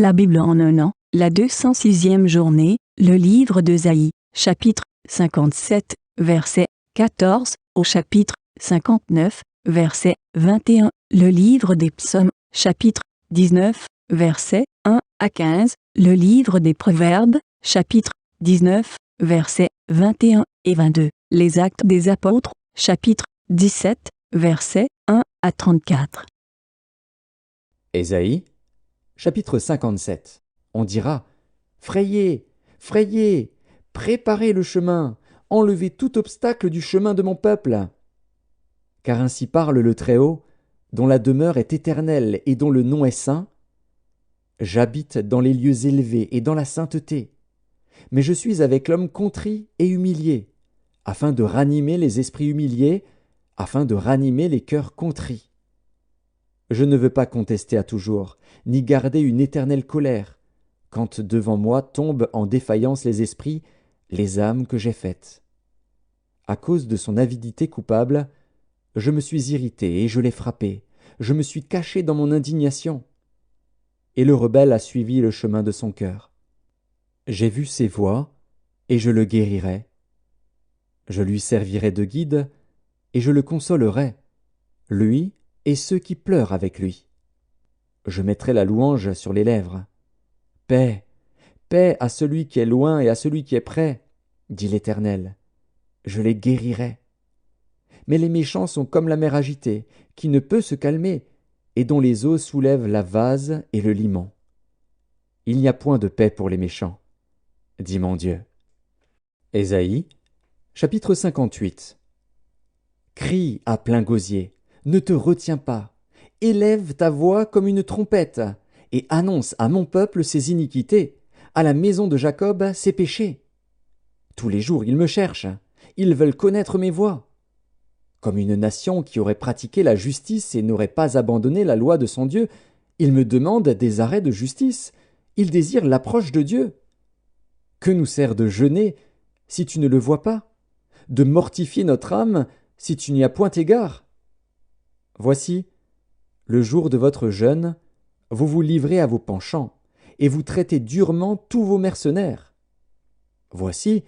La Bible en un an, la 206e journée, le livre d'Ésaïe, chapitre 57, verset 14, au chapitre 59, verset 21, le livre des psaumes, chapitre 19, verset 1 à 15, le livre des proverbes, chapitre 19, versets 21 et 22, les actes des apôtres, chapitre 17, versets 1 à 34. Ésaïe, chapitre 57. On dira: Frayez, frayez, préparez le chemin, enlevez tout obstacle du chemin de mon peuple. Car ainsi parle le Très-Haut, dont la demeure est éternelle et dont le nom est saint. J'habite dans les lieux élevés et dans la sainteté, mais je suis avec l'homme contrit et humilié, afin de ranimer les esprits humiliés, afin de ranimer les cœurs contrits. Je ne veux pas contester à toujours, ni garder une éternelle colère, quand devant moi tombent en défaillance les esprits, les âmes que j'ai faites. À cause de son avidité coupable, je me suis irrité et je l'ai frappé, je me suis caché dans mon indignation. Et le rebelle a suivi le chemin de son cœur. J'ai vu ses voies, et je le guérirai. Je lui servirai de guide, et je le consolerai, lui et ceux qui pleurent avec lui. Je mettrai la louange sur les lèvres. Paix, paix à celui qui est loin et à celui qui est près, dit l'Éternel. Je les guérirai. Mais les méchants sont comme la mer agitée, qui ne peut se calmer, et dont les eaux soulèvent la vase et le limon. Il n'y a point de paix pour les méchants, dit mon Dieu. Ésaïe, chapitre 58. Crie à plein gosier, ne te retiens pas, élève ta voix comme une trompette, et annonce à mon peuple ses iniquités, à la maison de Jacob ses péchés. Tous les jours ils me cherchent, ils veulent connaître mes voies. Comme une nation qui aurait pratiqué la justice et n'aurait pas abandonné la loi de son Dieu, ils me demandent des arrêts de justice, ils désirent l'approche de Dieu. Que nous sert de jeûner si tu ne le vois pas, de mortifier notre âme si tu n'y as point égard? Voici, le jour de votre jeûne, vous vous livrez à vos penchants, et vous traitez durement tous vos mercenaires. Voici,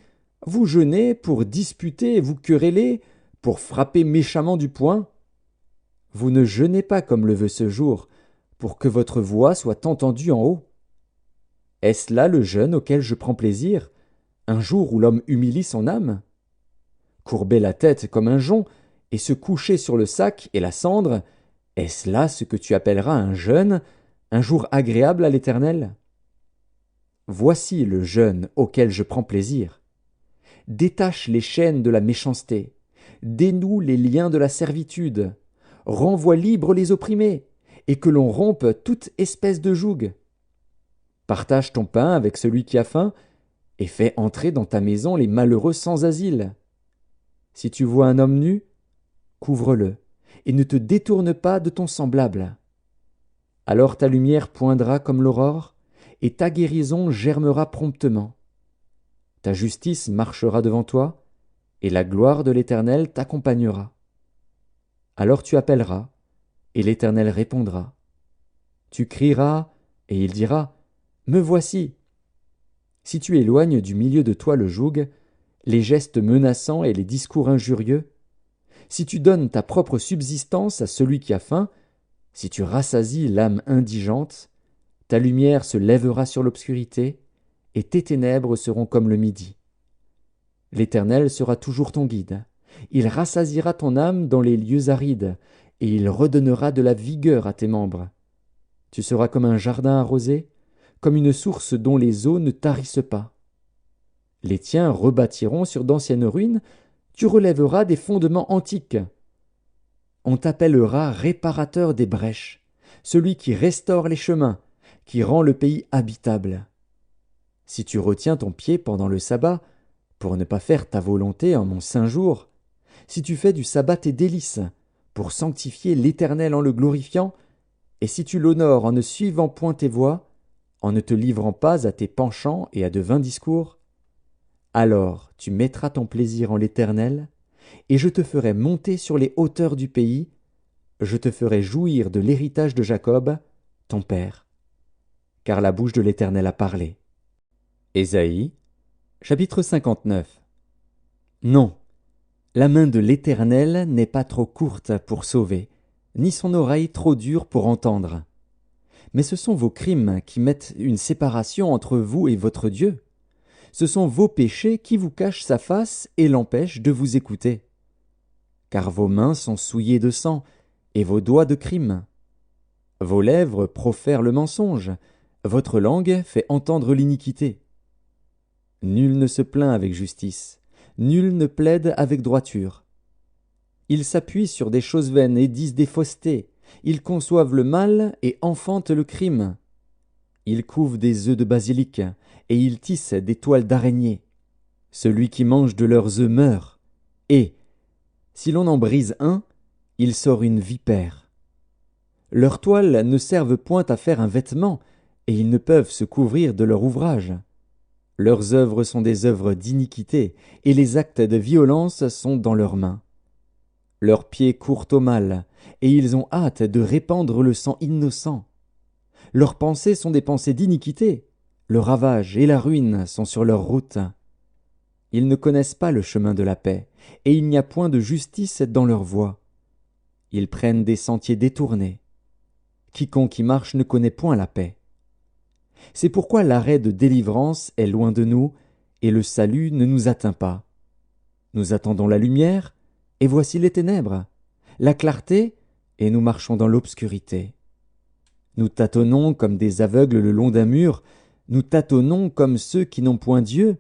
vous jeûnez pour disputer et vous quereller, pour frapper méchamment du poing. Vous ne jeûnez pas comme le veut ce jour, pour que votre voix soit entendue en haut. Est-ce là le jeûne auquel je prends plaisir, un jour où l'homme humilie son âme? Courber la tête comme un jonc, et se coucher sur le sac et la cendre, est-ce là ce que tu appelleras un jeûne, un jour agréable à l'Éternel? Voici le jeûne auquel je prends plaisir. Détache les chaînes de la méchanceté, dénoue les liens de la servitude, renvoie libres les opprimés, et que l'on rompe toute espèce de joug. Partage ton pain avec celui qui a faim, et fais entrer dans ta maison les malheureux sans asile. Si tu vois un homme nu, couvre-le, et ne te détourne pas de ton semblable. Alors ta lumière poindra comme l'aurore, et ta guérison germera promptement. Ta justice marchera devant toi, et la gloire de l'Éternel t'accompagnera. Alors tu appelleras, et l'Éternel répondra. Tu crieras, et il dira, Me voici. Si tu éloignes du milieu de toi le joug, les gestes menaçants et les discours injurieux, si tu donnes ta propre subsistance à celui qui a faim, si tu rassasies l'âme indigente, ta lumière se lèvera sur l'obscurité, et tes ténèbres seront comme le midi. L'Éternel sera toujours ton guide. Il rassasiera ton âme dans les lieux arides, et il redonnera de la vigueur à tes membres. Tu seras comme un jardin arrosé, comme une source dont les eaux ne tarissent pas. Les tiens rebâtiront sur d'anciennes ruines, tu relèveras des fondements antiques. On t'appellera réparateur des brèches, celui qui restaure les chemins, qui rend le pays habitable. Si tu retiens ton pied pendant le sabbat, pour ne pas faire ta volonté en mon saint jour, si tu fais du sabbat tes délices, pour sanctifier l'Éternel en le glorifiant, et si tu l'honores en ne suivant point tes voies, en ne te livrant pas à tes penchants et à de vains discours, alors tu mettras ton plaisir en l'Éternel, et je te ferai monter sur les hauteurs du pays, je te ferai jouir de l'héritage de Jacob, ton père. car la bouche de l'Éternel a parlé. Ésaïe, chapitre 59. Non, la main de l'Éternel n'est pas trop courte pour sauver, ni son oreille trop dure pour entendre. Mais ce sont vos crimes qui mettent une séparation entre vous et votre Dieu. Ce sont vos péchés qui vous cachent sa face et l'empêchent de vous écouter. Car vos mains sont souillées de sang, et vos doigts de crime. Vos lèvres profèrent le mensonge, votre langue fait entendre l'iniquité. Nul ne se plaint avec justice, nul ne plaide avec droiture. Ils s'appuient sur des choses vaines et disent des faussetés, ils conçoivent le mal et enfantent le crime. Ils couvent des œufs de basilic, et ils tissent des toiles d'araignée. Celui qui mange de leurs œufs meurt, et, si l'on en brise un, il sort une vipère. Leurs toiles ne servent point à faire un vêtement, et ils ne peuvent se couvrir de leur ouvrage. Leurs œuvres sont des œuvres d'iniquité, et les actes de violence sont dans leurs mains. Leurs pieds courent au mal, et ils ont hâte de répandre le sang innocent. Leurs pensées sont des pensées d'iniquité, le ravage et la ruine sont sur leur route. Ils ne connaissent pas le chemin de la paix, et il n'y a point de justice dans leur voie. Ils prennent des sentiers détournés. Quiconque y marche ne connaît point la paix. C'est pourquoi l'arrêt de délivrance est loin de nous, et le salut ne nous atteint pas. Nous attendons la lumière, et voici les ténèbres, la clarté, et nous marchons dans l'obscurité. Nous tâtonnons comme des aveugles le long d'un mur, nous tâtonnons comme ceux qui n'ont point Dieu.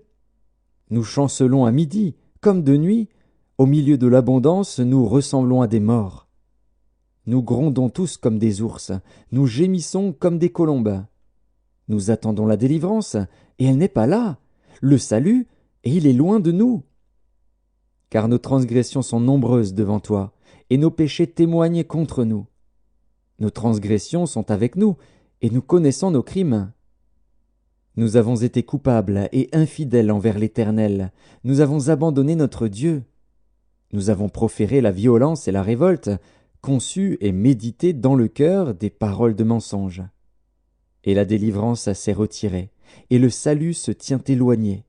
Nous chancelons à midi, comme de nuit, au milieu de l'abondance, nous ressemblons à des morts. Nous grondons tous comme des ours, nous gémissons comme des colombes. Nous attendons la délivrance, et elle n'est pas là, le salut, et il est loin de nous. Car nos transgressions sont nombreuses devant toi, et nos péchés témoignent contre nous. Nos transgressions sont avec nous, et nous connaissons nos crimes. Nous avons été coupables et infidèles envers l'Éternel, nous avons abandonné notre Dieu. Nous avons proféré la violence et la révolte, conçu et médité dans le cœur des paroles de mensonge. Et la délivrance s'est retirée, et le salut se tient éloigné.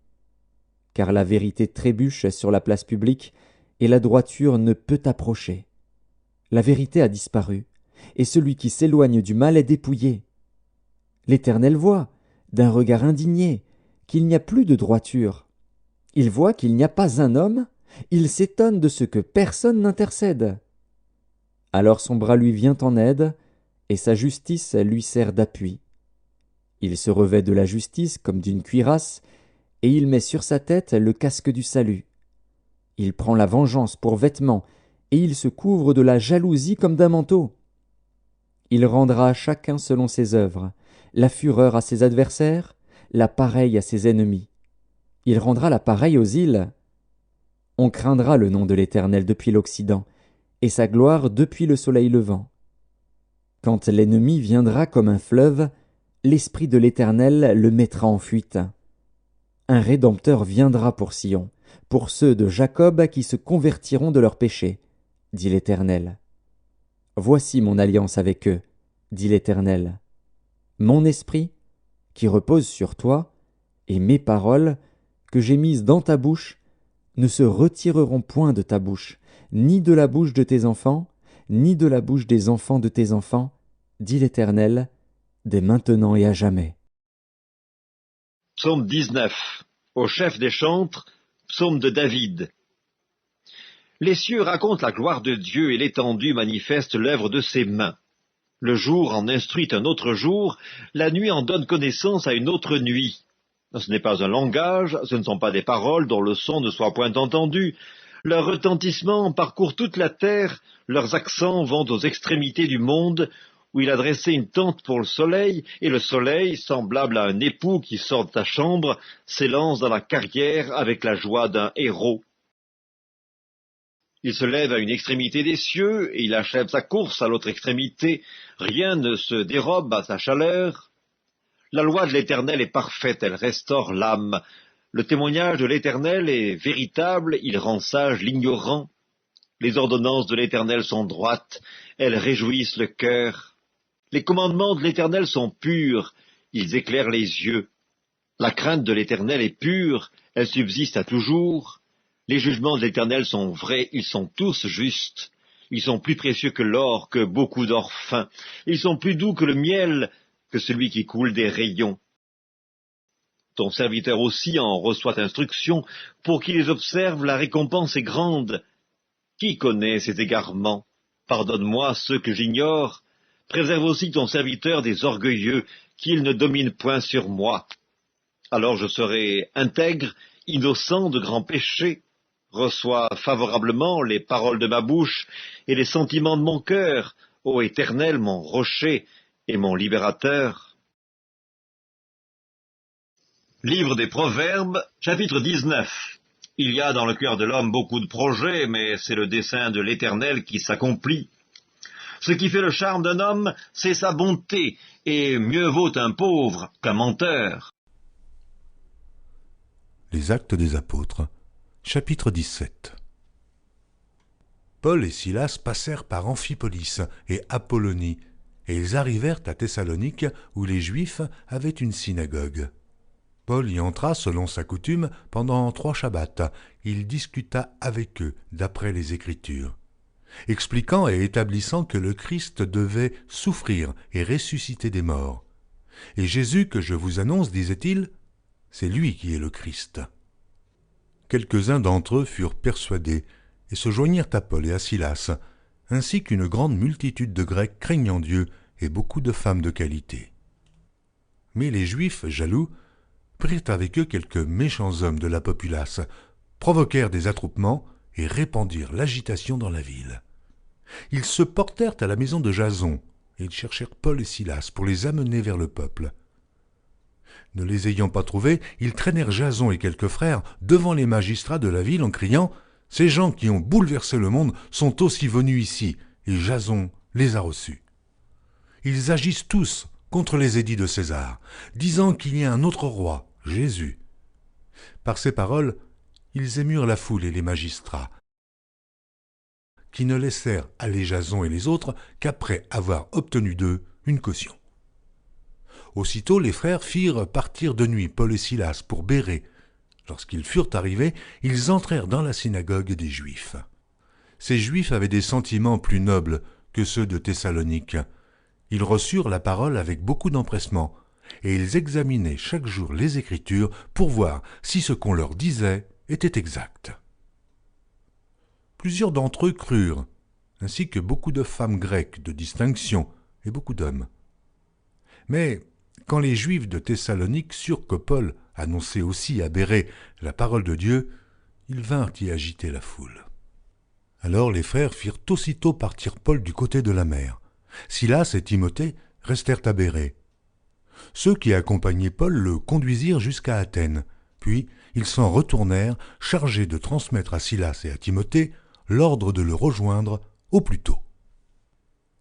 Car la vérité trébuche sur la place publique, et la droiture ne peut approcher. La vérité a disparu, et celui qui s'éloigne du mal est dépouillé. L'Éternel voit, d'un regard indigné, qu'il n'y a plus de droiture. Il voit qu'il n'y a pas un homme, il s'étonne de ce que personne n'intercède. Alors son bras lui vient en aide, et sa justice lui sert d'appui. Il se revêt de la justice comme d'une cuirasse, et il met sur sa tête le casque du salut. Il prend la vengeance pour vêtement, et il se couvre de la jalousie comme d'un manteau. Il rendra à chacun selon ses œuvres, la fureur à ses adversaires, la pareille à ses ennemis. Il rendra la pareille aux îles. On craindra le nom de l'Éternel depuis l'Occident, et sa gloire depuis le soleil levant. Quand l'ennemi viendra comme un fleuve, l'Esprit de l'Éternel le mettra en fuite. Un Rédempteur viendra pour Sion, pour ceux de Jacob qui se convertiront de leurs péchés, dit l'Éternel. Voici mon alliance avec eux, dit l'Éternel. Mon esprit, qui repose sur toi, et mes paroles, que j'ai mises dans ta bouche, ne se retireront point de ta bouche, ni de la bouche de tes enfants, ni de la bouche des enfants de tes enfants, dit l'Éternel, dès maintenant et à jamais. Psaume 19. Au chef des chantres, psaume de David. Les cieux racontent la gloire de Dieu et l'étendue manifeste l'œuvre de ses mains. Le jour en instruit un autre jour, la nuit en donne connaissance à une autre nuit. Ce n'est pas un langage, ce ne sont pas des paroles dont le son ne soit point entendu. Leur retentissement parcourt toute la terre, leurs accents vont aux extrémités du monde, où il a dressé une tente pour le soleil, et le soleil, semblable à un époux qui sort de sa chambre, s'élance dans la carrière avec la joie d'un héros. Il se lève à une extrémité des cieux, et il achève sa course à l'autre extrémité. Rien ne se dérobe à sa chaleur. La loi de l'Éternel est parfaite, elle restaure l'âme. Le témoignage de l'Éternel est véritable, il rend sage l'ignorant. Les ordonnances de l'Éternel sont droites, elles réjouissent le cœur. Les commandements de l'Éternel sont purs, ils éclairent les yeux. La crainte de l'Éternel est pure, elle subsiste à toujours. Les jugements de l'Éternel sont vrais, ils sont tous justes. Ils sont plus précieux que l'or, que beaucoup d'or fin. Ils sont plus doux que le miel, que celui qui coule des rayons. Ton serviteur aussi en reçoit instruction, pour qu'il les observe, la récompense est grande. Qui connaît ces égarements? Pardonne-moi ceux que j'ignore. Préserve aussi ton serviteur des orgueilleux, qu'il ne domine point sur moi. Alors je serai intègre, innocent de grands péchés. Reçois favorablement les paroles de ma bouche et les sentiments de mon cœur, ô Éternel, mon rocher et mon libérateur. Livre des Proverbes, chapitre 19. Il y a dans le cœur de l'homme beaucoup de projets, mais c'est le dessein de l'Éternel qui s'accomplit. Ce qui fait le charme d'un homme, c'est sa bonté, et mieux vaut un pauvre qu'un menteur. Les Actes des Apôtres, chapitre 17. Paul et Silas passèrent par Amphipolis et Apollonie, et ils arrivèrent à Thessalonique, où les Juifs avaient une synagogue. Paul y entra selon sa coutume pendant 3 shabbats. Il discuta avec eux d'après les Écritures, expliquant et établissant que le Christ devait souffrir et ressusciter des morts. Et Jésus que je vous annonce, disait-il, c'est lui qui est le Christ. Quelques-uns d'entre eux furent persuadés et se joignirent à Paul et à Silas, ainsi qu'une grande multitude de Grecs craignant Dieu et beaucoup de femmes de qualité. Mais les Juifs, jaloux, prirent avec eux quelques méchants hommes de la populace, provoquèrent des attroupements et répandirent l'agitation dans la ville. Ils se portèrent à la maison de Jason, et ils cherchèrent Paul et Silas pour les amener vers le peuple. Ne les ayant pas trouvés, ils traînèrent Jason et quelques frères devant les magistrats de la ville en criant « Ces gens qui ont bouleversé le monde sont aussi venus ici, et Jason les a reçus. Ils agissent tous contre les édits de César, disant qu'il y a un autre roi, Jésus. » Par ces paroles, ils émurent la foule et les magistrats, qui ne laissèrent aller Jason et les autres qu'après avoir obtenu d'eux une caution. Aussitôt les frères firent partir de nuit Paul et Silas pour Bérée. Lorsqu'ils furent arrivés, ils entrèrent dans la synagogue des Juifs. Ces Juifs avaient des sentiments plus nobles que ceux de Thessalonique. Ils reçurent la parole avec beaucoup d'empressement, et ils examinaient chaque jour les Écritures pour voir si ce qu'on leur disait était exact. Plusieurs d'entre eux crurent, ainsi que beaucoup de femmes grecques de distinction et beaucoup d'hommes. Mais quand les Juifs de Thessalonique surent que Paul annonçait aussi à Bérée la parole de Dieu, ils vinrent y agiter la foule. Alors les frères firent aussitôt partir Paul du côté de la mer. Silas et Timothée restèrent à Bérée. Ceux qui accompagnaient Paul le conduisirent jusqu'à Athènes, puis ils s'en retournèrent chargés de transmettre à Silas et à Timothée l'ordre de le rejoindre au plus tôt.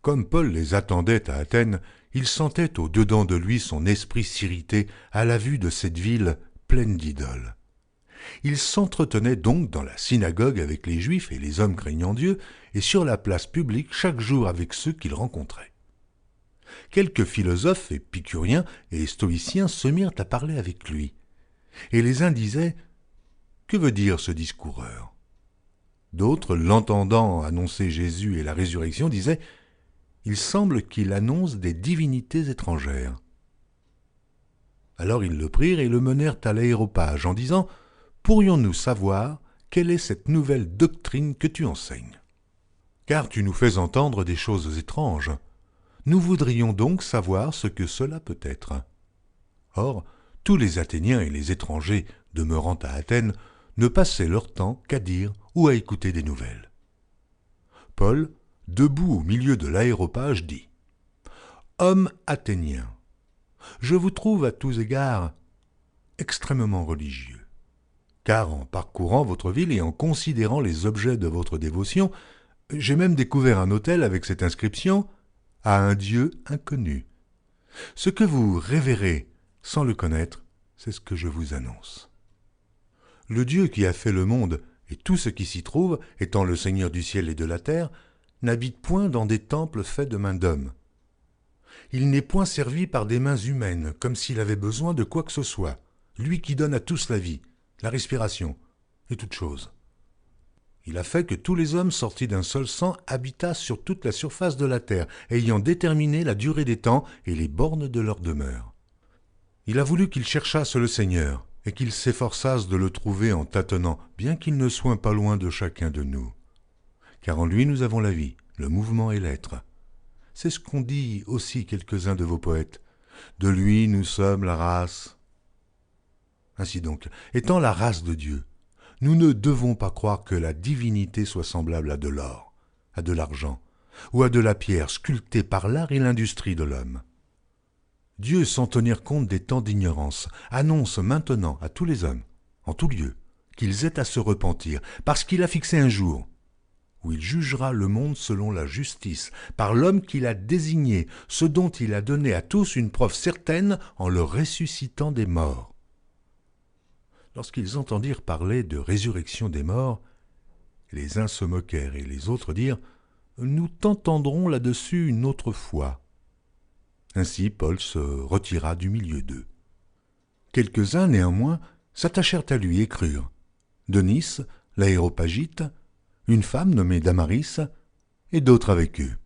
Comme Paul les attendait à Athènes, il sentait au-dedans de lui son esprit s'irriter à la vue de cette ville pleine d'idoles. Il s'entretenait donc dans la synagogue avec les Juifs et les hommes craignant Dieu, et sur la place publique chaque jour avec ceux qu'il rencontrait. Quelques philosophes épicuriens et stoïciens se mirent à parler avec lui, et les uns disaient « Que veut dire ce discoureur ?» D'autres, l'entendant annoncer Jésus et la résurrection, disaient « Il semble qu'il annonce des divinités étrangères. » Alors ils le prirent et le menèrent à l'aréopage en disant « Pourrions-nous savoir quelle est cette nouvelle doctrine que tu enseignes? Car tu nous fais entendre des choses étranges. Nous voudrions donc savoir ce que cela peut être. » Or, tous les Athéniens et les étrangers demeurant à Athènes ne passaient leur temps qu'à dire ou à écouter des nouvelles. Paul, debout au milieu de l'aréopage, dit « Hommes athéniens, je vous trouve à tous égards extrêmement religieux, car en parcourant votre ville et en considérant les objets de votre dévotion, j'ai même découvert un autel avec cette inscription « À un Dieu inconnu ». Ce que vous révérez sans le connaître, c'est ce que je vous annonce. Le Dieu qui a fait le monde et tout ce qui s'y trouve, étant le Seigneur du ciel et de la terre, n'habite point dans des temples faits de mains d'hommes. Il n'est point servi par des mains humaines, comme s'il avait besoin de quoi que ce soit, lui qui donne à tous la vie, la respiration et toute chose. Il a fait que tous les hommes sortis d'un seul sang habitassent sur toute la surface de la terre, ayant déterminé la durée des temps et les bornes de leur demeure. Il a voulu qu'ils cherchassent le Seigneur, et qu'ils s'efforçassent de le trouver en tâtonnant, bien qu'il ne soit pas loin de chacun de nous. Car en lui nous avons la vie, le mouvement et l'être. C'est ce qu'ont dit aussi quelques-uns de vos poètes. De lui nous sommes la race. Ainsi donc, étant la race de Dieu, nous ne devons pas croire que la divinité soit semblable à de l'or, à de l'argent, ou à de la pierre sculptée par l'art et l'industrie de l'homme. Dieu, sans tenir compte des temps d'ignorance, annonce maintenant à tous les hommes, en tout lieu, qu'ils aient à se repentir, parce qu'il a fixé un jour où il jugera le monde selon la justice, par l'homme qu'il a désigné, ce dont il a donné à tous une preuve certaine en le ressuscitant des morts. Lorsqu'ils entendirent parler de résurrection des morts, les uns se moquèrent et les autres dirent « Nous t'entendrons là-dessus une autre fois ». Ainsi Paul se retira du milieu d'eux. Quelques-uns, néanmoins, s'attachèrent à lui et crurent. Denis, l'aéropagite, une femme nommée Damaris, et d'autres avec eux.